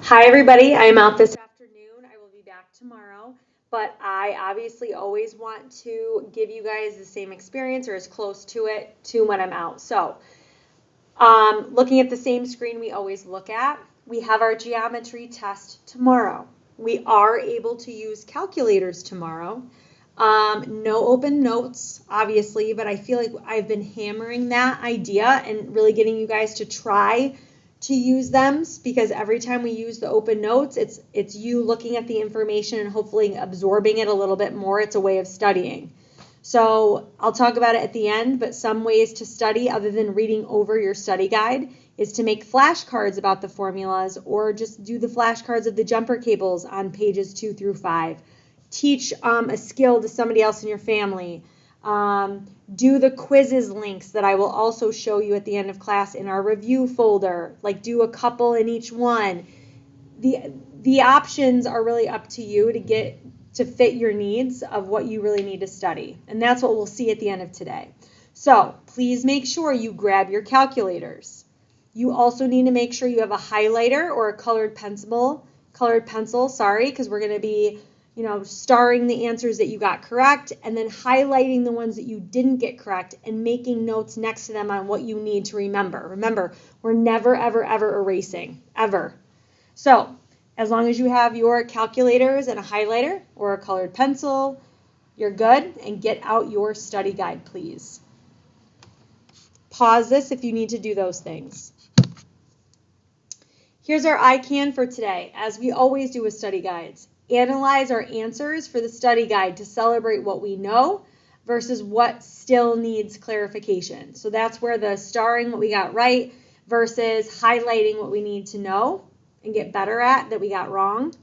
Hi, everybody. I am out this afternoon. I will be back tomorrow, but I obviously always want to give you guys the same experience or as close to it to when I'm out. So, looking at the same screen we always look at, we have our geometry test tomorrow. We are able to use calculators tomorrow. No open notes, obviously, but I feel like I've been hammering that idea and really getting you guys to try to use them because every time we use the open notes, it's you looking at the information and hopefully absorbing it a little bit more. It's a way of studying. So I'll talk about it at the end, but some ways to study other than reading over your study guide is to make flashcards about the formulas or just do the flashcards of the jumper cables on pages 2 through 5. Teach a skill to somebody else in your family. Do the quizzes links that I will also show you at the end of class in our review folder. Like do a couple in each one. The options are really up to you to fit your needs of what you really need to study. And that's what we'll see at the end of today. So please make sure you grab your calculators. You also need to make sure you have a highlighter or a colored pencil, because we're going to be starring the answers that you got correct and then highlighting the ones that you didn't get correct and making notes next to them on what you need to remember. Remember, we're never, ever, ever erasing, ever. So as long as you have your calculators and a highlighter or a colored pencil, you're good, and get out your study guide, please. Pause this if you need to do those things. Here's our I Can for today, as we always do with study guides. Analyze our answers for the study guide to celebrate what we know versus what still needs clarification. So that's where the starring what we got right versus highlighting what we need to know and get better at that we got wrong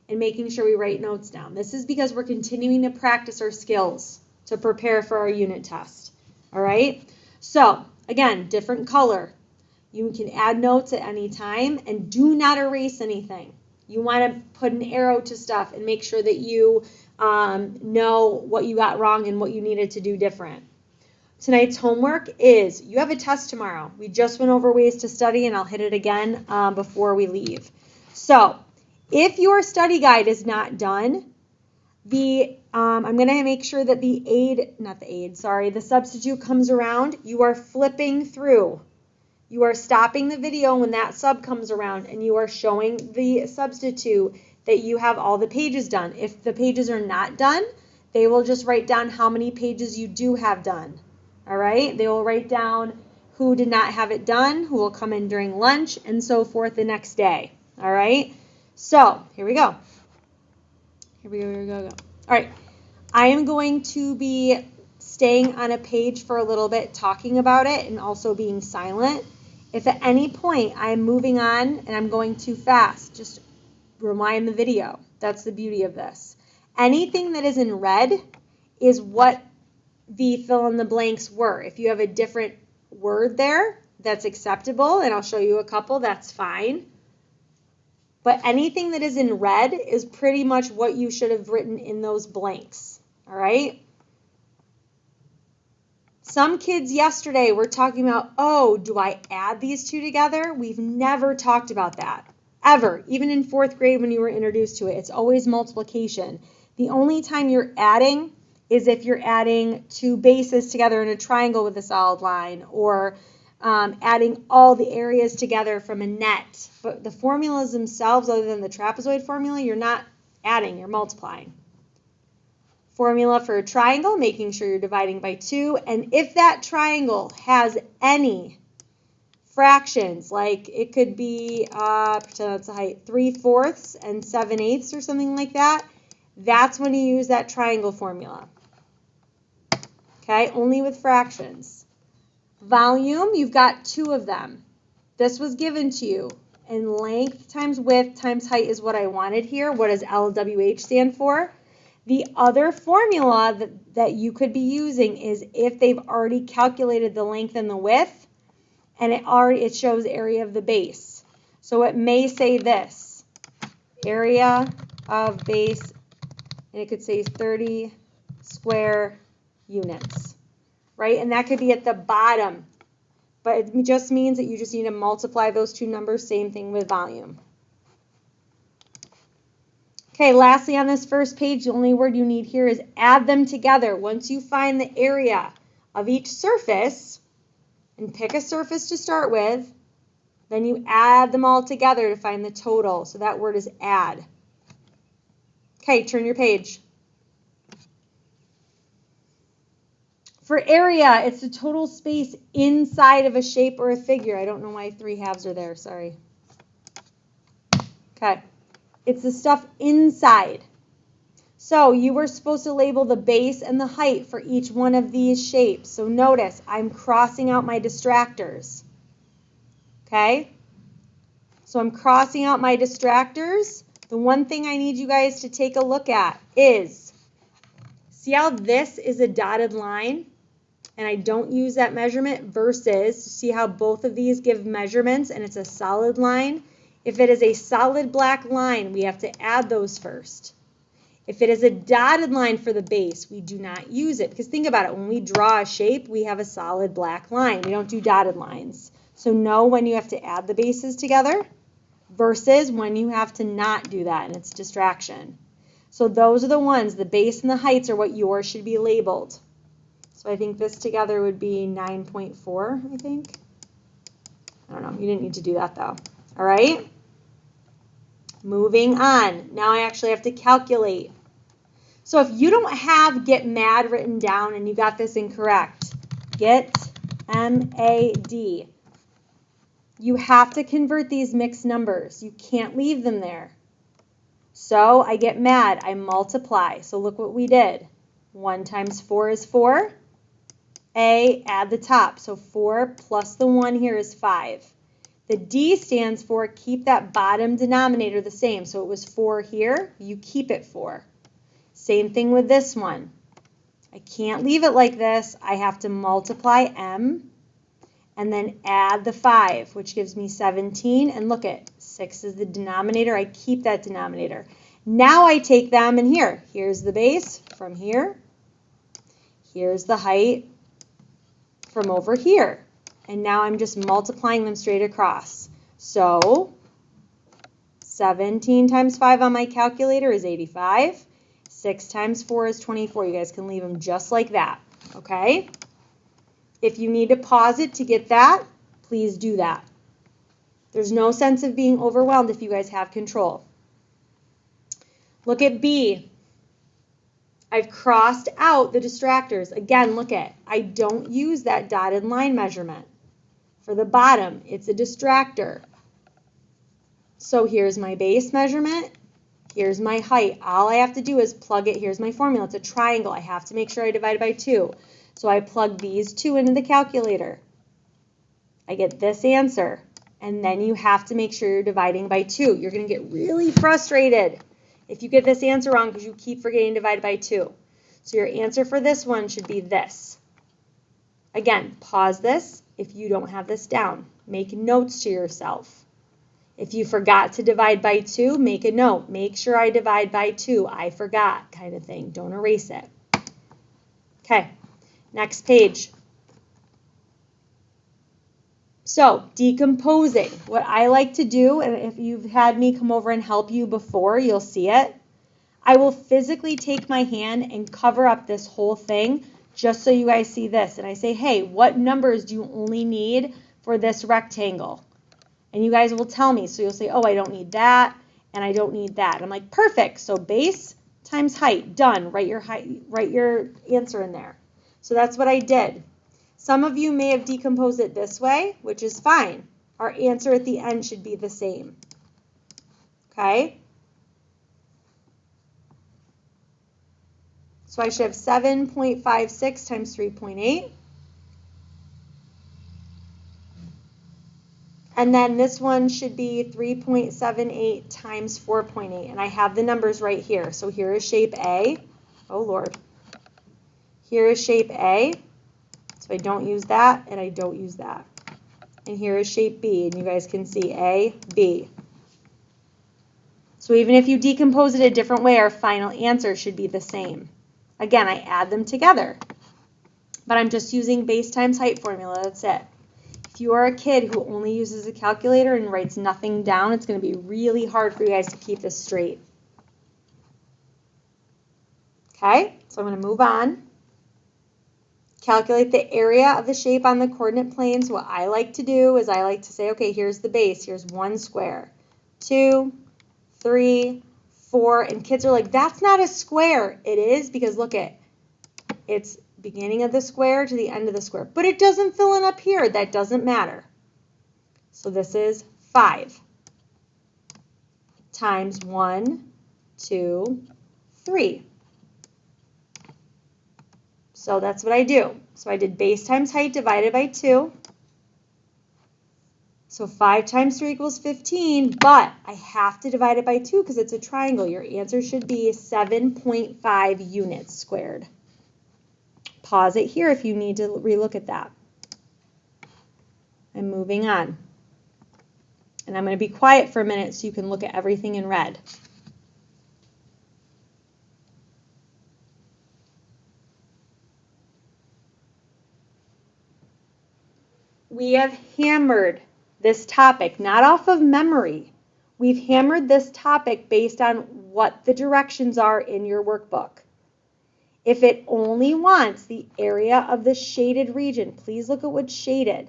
and making sure we write notes down. This is because we're continuing to practice our skills to prepare for our unit test. All right? So again, different color. You can add notes at any time and do not erase anything. You want to put an arrow to stuff and make sure that you know what you got wrong and what you needed to do different. Tonight's homework is, you have a test tomorrow. We just went over ways to study and I'll hit it again before we leave. So if your study guide is not done, I'm going to make sure that the substitute comes around. You are flipping through. You are stopping the video when that sub comes around and you are showing the substitute that you have all the pages done. If the pages are not done, they will just write down how many pages you do have done. All right? They will write down who did not have it done, who will come in during lunch, and so forth the next day. All right? So, here we go. Here we go. All right. I am going to be staying on a page for a little bit, talking about it, and also being silent. If at any point I'm moving on and I'm going too fast, just rewind the video. That's the beauty of this. Anything that is in red is what the fill in the blanks were. If you have a different word there, that's acceptable, and I'll show you a couple, that's fine. But anything that is in red is pretty much what you should have written in those blanks. All right? Some kids yesterday were talking about, oh, do I add these two together? We've never talked about that, ever. Even in 4th grade when you were introduced to it, it's always multiplication. The only time you're adding is if you're adding two bases together in a triangle with a solid line, or adding all the areas together from a net. But the formulas themselves, other than the trapezoid formula, you're not adding, you're multiplying. Formula for a triangle, making sure you're dividing by 2. And if that triangle has any fractions, like it could be, pretend that's the height, 3/4 and 7/8 or something like that, that's when you use that triangle formula. Okay, only with fractions. Volume, you've got 2 of them. This was given to you. And length times width times height is what I wanted here. What does LWH stand for? The other formula that you could be using is if they've already calculated the length and the width, and it shows area of the base. So it may say this, area of base, and it could say 30 square units, right? And that could be at the bottom, but it just means that you just need to multiply those two numbers, same thing with volume. Okay, lastly on this first page, the only word you need here is add them together. Once you find the area of each surface, and pick a surface to start with, then you add them all together to find the total. So that word is add. Okay, turn your page. For area, it's the total space inside of a shape or a figure. I don't know why 3/2 are there, sorry. Okay, it's the stuff inside. So you were supposed to label the base and the height for each one of these shapes. So notice I'm crossing out my distractors. Okay? So I'm crossing out my distractors. The one thing I need you guys to take a look at is, see how this is a dotted line and I don't use that measurement versus, see how both of these give measurements and it's a solid line? If it is a solid black line, we have to add those first. If it is a dotted line for the base, we do not use it. Because think about it, when we draw a shape, we have a solid black line. We don't do dotted lines. So know when you have to add the bases together versus when you have to not do that, and it's distraction. So those are the ones, the base and the heights are what yours should be labeled. So I think this together would be 9.4, I think. I don't know, you didn't need to do that though. All right? Moving on. Now I actually have to calculate. So if you don't have get mad written down and you got this incorrect, get M-A-D, you have to convert these mixed numbers. You can't leave them there. So I get mad, I multiply. So look what we did. 1 times 4 is 4. Add the top. So 4 plus the 1 here is 5. The D stands for keep that bottom denominator the same. So it was 4 here, you keep it 4. Same thing with this one. I can't leave it like this. I have to multiply M and then add the 5, which gives me 17. And look at 6 is the denominator. I keep that denominator. Now I take them and here's the base from here. Here's the height from over here. And now I'm just multiplying them straight across. So 17 times 5 on my calculator is 85. 6 times 4 is 24. You guys can leave them just like that, okay? If you need to pause it to get that, please do that. There's no sense of being overwhelmed if you guys have control. Look at B. I've crossed out the distractors. Again, look at, I don't use that dotted line measurement. For the bottom, it's a distractor. So here's my base measurement. Here's my height. All I have to do is plug it. Here's my formula. It's a triangle. I have to make sure I divide it by 2. So I plug these 2 into the calculator. I get this answer. And then you have to make sure you're dividing by 2. You're going to get really frustrated if you get this answer wrong because you keep forgetting to divide by 2. So your answer for this one should be this. Again, pause this if you don't have this down. Make notes to yourself. If you forgot to divide by 2, make a note. Make sure I divide by 2. I forgot, kind of thing. Don't erase it. Okay, next page. So, decomposing. What I like to do, and if you've had me come over and help you before, you'll see it. I will physically take my hand and cover up this whole thing just so you guys see this. And I say, hey, what numbers do you only need for this rectangle? And you guys will tell me. So you'll say, oh, I don't need that, and I don't need that. I'm like, perfect. So base times height, done. Write your answer in there. So that's what I did. Some of you may have decomposed it this way, which is fine. Our answer at the end should be the same. Okay? So I should have 7.56 times 3.8. And then this one should be 3.78 times 4.8. And I have the numbers right here. So here is shape A. Oh, Lord. Here is shape A. So I don't use that, and I don't use that. And here is shape B. And you guys can see A, B. So even if you decompose it a different way, our final answer should be the same. Again, I add them together. But I'm just using base times height formula. That's it. If you are a kid who only uses a calculator and writes nothing down, it's going to be really hard for you guys to keep this straight. Okay, so I'm going to move on. Calculate the area of the shape on the coordinate plane. So what I like to do is I like to say, okay, here's the base. Here's 1 square, 2, 3, 4. And kids are like, that's not a square. It is, because look at, it's beginning of the square to the end of the square. But it doesn't fill in up here. That doesn't matter. So this is 5 times 1, 2, 3. So that's what I do. So I did base times height divided by 2. So 5 times 3 equals 15, but I have to divide it by 2 because it's a triangle. Your answer should be 7.5 units squared. Pause it here if you need to relook at that. I'm moving on. And I'm going to be quiet for a minute so you can look at everything in red. We have hammered this topic, not off of memory. We've hammered this topic based on what the directions are in your workbook. If it only wants the area of the shaded region, please look at what's shaded.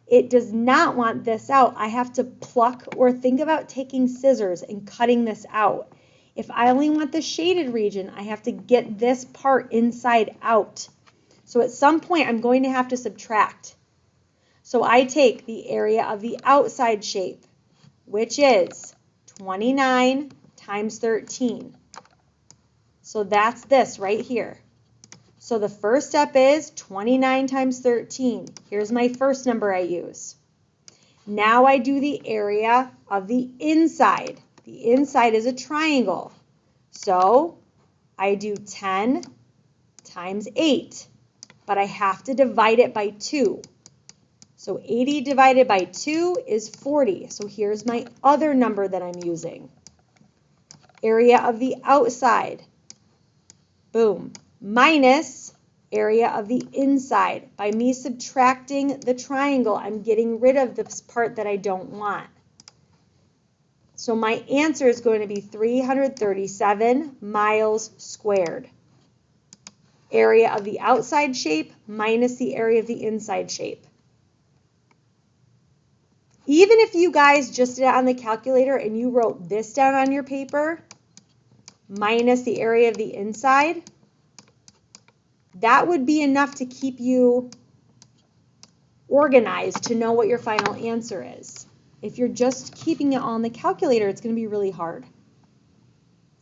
It does not want this out. I have to pluck or think about taking scissors and cutting this out. If I only want the shaded region, I have to get this part inside out. So at some point, I'm going to have to subtract. So I take the area of the outside shape, which is 29 times 13. So that's this right here. So the first step is 29 times 13. Here's my first number I use. Now I do the area of the inside. The inside is a triangle. So I do 10 times 8, but I have to divide it by 2. So 80 divided by 2 is 40. So here's my other number that I'm using. Area of the outside, boom, minus area of the inside. By me subtracting the triangle, I'm getting rid of this part that I don't want. So my answer is going to be 337 miles squared. Area of the outside shape minus the area of the inside shape. Even if you guys just did it on the calculator and you wrote this down on your paper, minus the area of the inside, that would be enough to keep you organized to know what your final answer is. If you're just keeping it on the calculator, it's going to be really hard.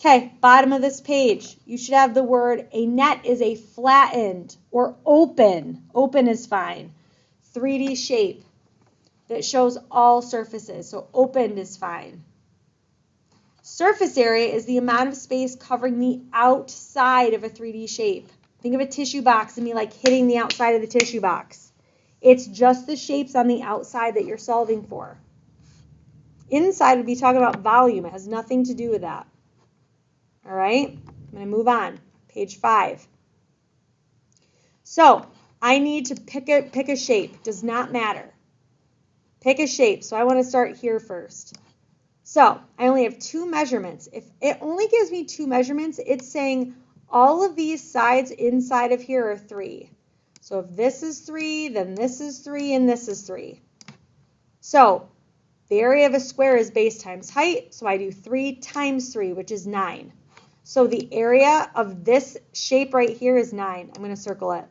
Okay, bottom of this page, you should have the word, a net is a flattened or open. Open is fine. 3D shape that shows all surfaces, so opened is fine. Surface area is the amount of space covering the outside of a 3D shape. Think of a tissue box and me like hitting the outside of the tissue box. It's just the shapes on the outside that you're solving for. Inside would be talking about volume. It has nothing to do with that. All right, I'm going to move on. Page 5. So I need to pick a shape. Does not matter. Pick a shape. So I want to start here first. So I only have 2 measurements. If it only gives me 2 measurements, it's saying all of these sides inside of here are 3. So if this is 3, then this is 3, and this is 3. So the area of a square is base times height, so I do 3 times 3, which is 9. So the area of this shape right here is 9. I'm going to circle it.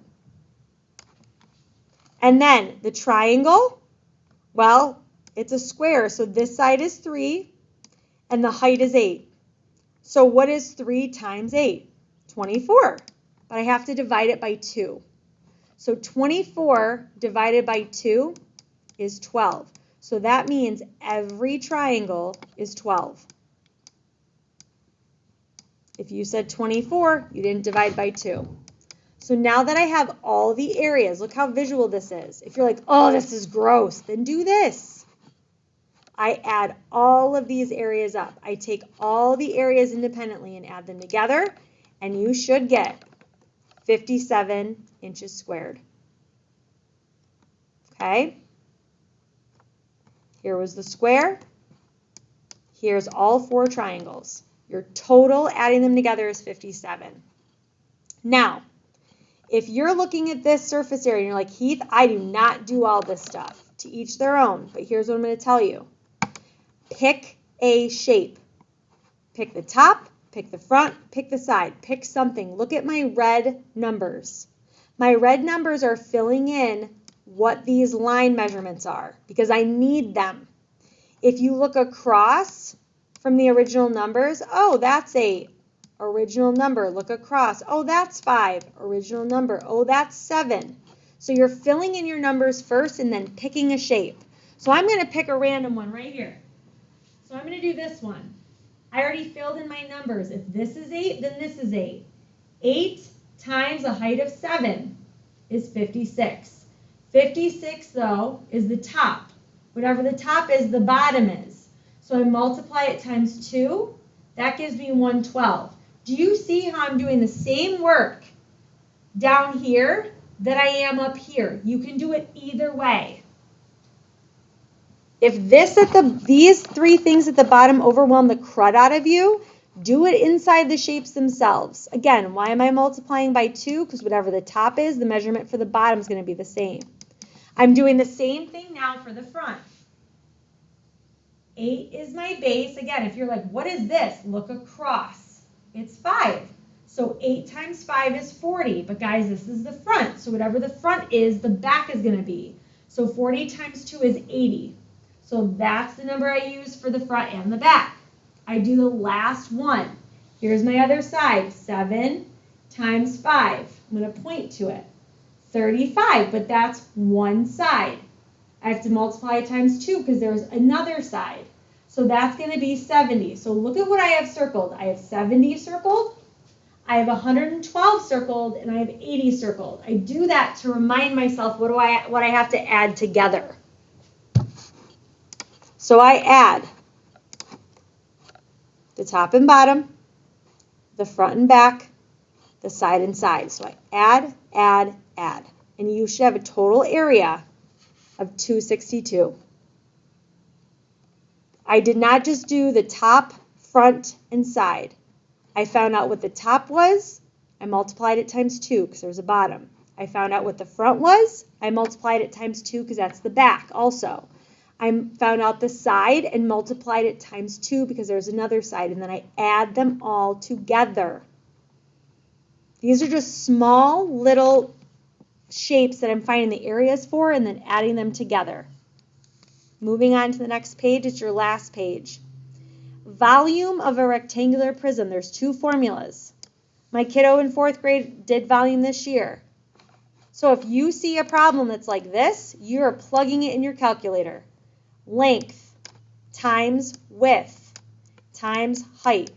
And then the triangle, well, it's a square, so this side is 3, and the height is 8. So what is 3 times 8? 24. But I have to divide it by 2. So 24 divided by 2 is 12. So that means every triangle is 12. If you said 24, you didn't divide by 2. So now that I have all the areas, look how visual this is. If you're like, oh, this is gross, then do this. I add all of these areas up. I take all the areas independently and add them together, and you should get 57 inches squared. Okay? Here was the square. Here's all 4 triangles. Your total, adding them together, is 57. Now, if you're looking at this surface area and you're like, Heath, I do not do all this stuff. To each their own, but here's what I'm going to tell you. Pick a shape. Pick the top, pick the front, pick the side, pick something. Look at my red numbers. My red numbers are filling in what these line measurements are because I need them. If you look across from the original numbers, oh, that's 8. Original number, look across. Oh, that's 5. Original number. Oh, that's 7. So you're filling in your numbers first and then picking a shape. So I'm going to pick a random one right here. So I'm going to do this one. I already filled in my numbers. If this is 8, then this is 8. 8 times a height of 7 is 56. 56, though, is the top. Whatever the top is, the bottom is. So I multiply it times 2. That gives me 112. Do you see how I'm doing the same work down here that I am up here? You can do it either way. If these 3 things at the bottom overwhelm the crud out of you, do it inside the shapes themselves. Again, why am I multiplying by 2? Because whatever the top is, the measurement for the bottom is going to be the same. I'm doing the same thing now for the front. 8 is my base. Again, if you're like, what is this? Look across. It's 5. So 8 times 5 is 40. But guys, this is the front. So whatever the front is, the back is going to be. So 40 times 2 is 80. So that's the number I use for the front and the back. I do the last one. Here's my other side. 7 times 5. I'm going to point to it. 35, but that's one side. I have to multiply it times 2 because there's another side. So that's going to be 70. So look at what I have circled. I have 70 circled, I have 112 circled, and I have 80 circled. I do that to remind myself what I have to add together. So I add the top and bottom, the front and back, the side and side. So I add, add, add. And you should have a total area of 262. I did not just do the top, front, and side. I found out what the top was. I multiplied it times 2 because there's a bottom. I found out what the front was. I multiplied it times 2 because that's the back also. I found out the side and multiplied it times 2 because there's another side. And then I add them all together. These are just small little shapes that I'm finding the areas for and then adding them together. Moving on to the next page, it's your last page. Volume of a rectangular prism. There's 2 formulas. My kiddo in 4th grade did volume this year. So if you see a problem that's like this, you're plugging it in your calculator. Length times width times height.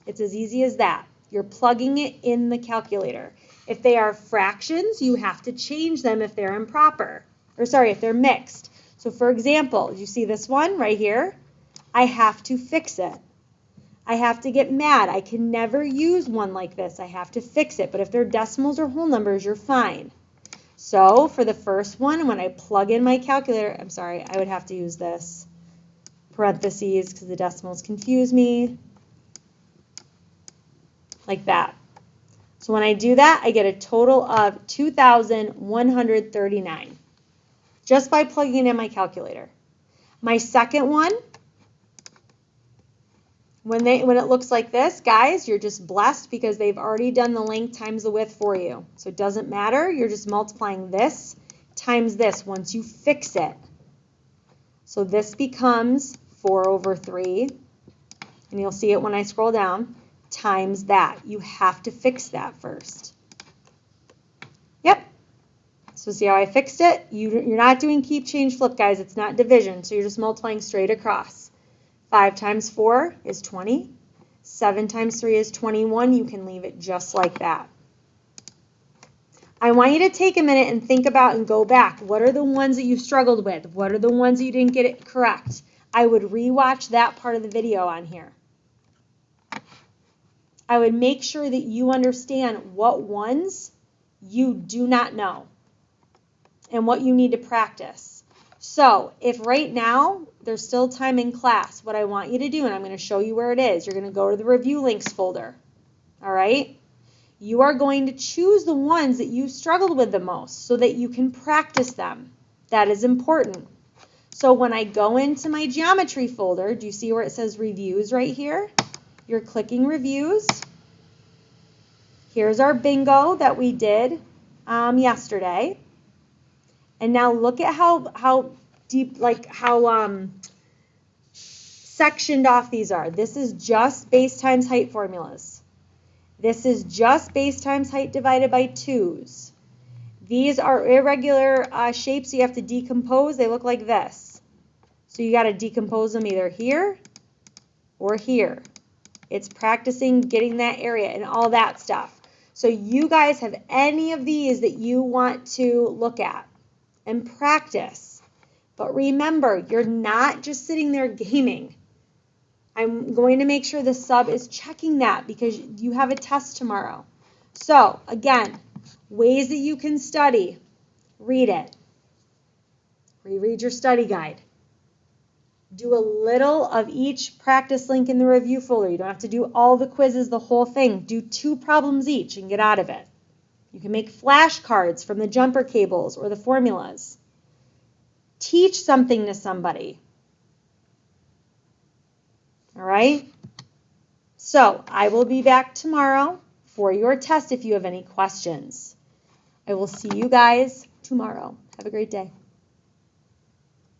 It's as easy as that. You're plugging it in the calculator. If they are fractions, you have to change them if they're improper. If they're mixed. So for example, you see this one right here? I have to fix it. I have to get mad. I can never use one like this. I have to fix it. But if they're decimals or whole numbers, you're fine. So for the first one, when I plug in my calculator, I would have to use this parentheses because the decimals confuse me. Like that. So when I do that, I get a total of 2,139 just by plugging in my calculator. My second one, when it looks like this, guys, you're just blessed because they've already done the length times the width for you. So it doesn't matter. You're just multiplying this times this once you fix it. So this becomes 4 over 3, and you'll see it when I scroll down, times that. You have to fix that first. Yep. So see how I fixed it? You're not doing keep, change, flip, guys. It's not division, so you're just multiplying straight across. 5 times 4 is 20. 7 times 3 is 21. You can leave it just like that. I want you to take a minute and think about and go back. What are the ones that you struggled with? What are the ones that you didn't get it correct? I would rewatch that part of the video on here. I would make sure that you understand what ones you do not know and what you need to practice. So if right now there's still time in class, what I want you to do, and I'm going to show you where it is, you're going to go to the review links folder. All right? You are going to choose the ones that you struggled with the most so that you can practice them. That is important. So when I go into my geometry folder, do you see where it says reviews right here? You're clicking reviews. Here's our bingo that we did yesterday. And now look at how deep, like how sectioned off these are. This is just base times height formulas. This is just base times height divided by 2's. These are irregular shapes you have to decompose. They look like this. So you got to decompose them either here or here. It's practicing getting that area and all that stuff. So you guys have any of these that you want to look at and practice. But remember, you're not just sitting there gaming. I'm going to make sure the sub is checking that because you have a test tomorrow. So again, ways that you can study. Read it. Reread your study guide. Do a little of each practice link in the review folder. You don't have to do all the quizzes, the whole thing. Do 2 problems each and get out of it. You can make flashcards from the jumper cables or the formulas. Teach something to somebody. All right? So I will be back tomorrow for your test if you have any questions. I will see you guys tomorrow. Have a great day.